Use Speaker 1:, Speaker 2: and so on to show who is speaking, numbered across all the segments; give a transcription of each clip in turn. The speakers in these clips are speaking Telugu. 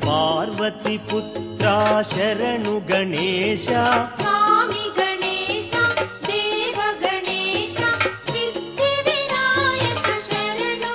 Speaker 1: पार्वती पुत्रा शरणु गणेश
Speaker 2: स्वामी गणेश देव गणेश सिद्धि विनायक शरणु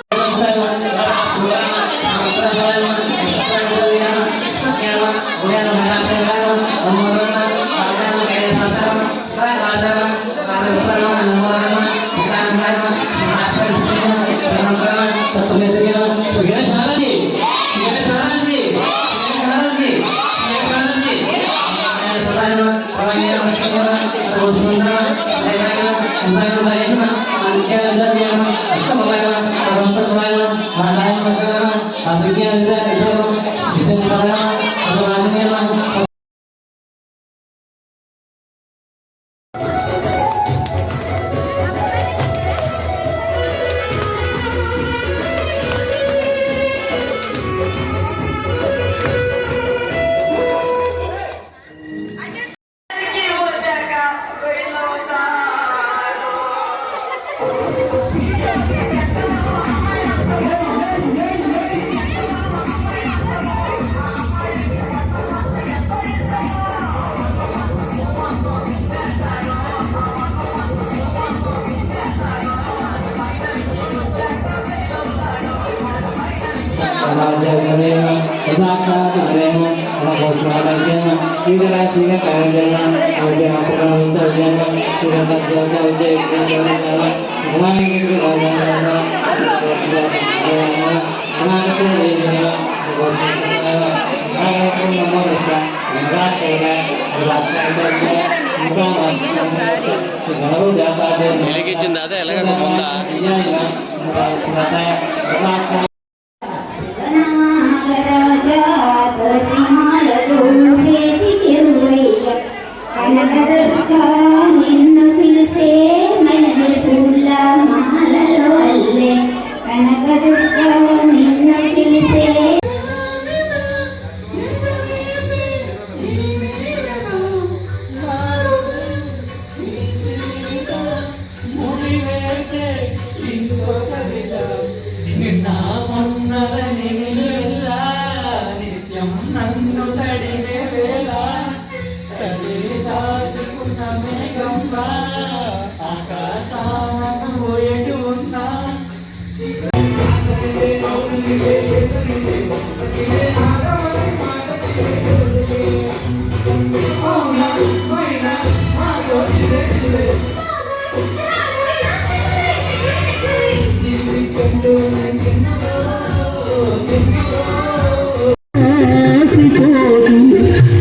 Speaker 3: వెలిగించింది అదే ఎలాగ
Speaker 4: నిన్ను పిలిసే మనసుల మాలలో అల్లే కనకదుర్గ నిన్ను పిలిసే
Speaker 5: నిత్యం నన్ను తడివే వేళ తడి దాచుకున్న మేఘంగా ఆకాశాలను పోయేటు ఉన్నా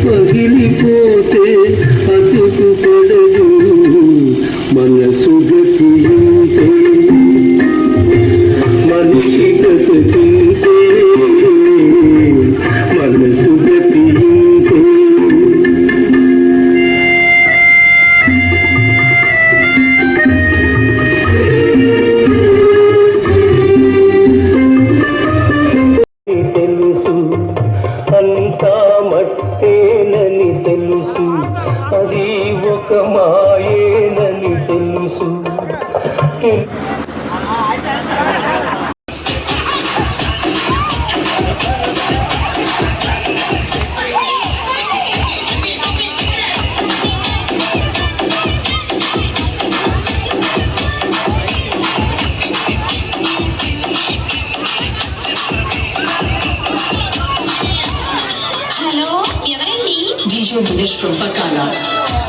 Speaker 6: పగిలిపోతే అతుకు పడదు మనసు గతి ఉంటే మనిషి గతి మనసు గతి ఉంటే తెలుసు అంతా మట్టేనని తెలుసు అది ఒక మాయేనని తెలుసు
Speaker 7: DJ Dinesh from Pakala.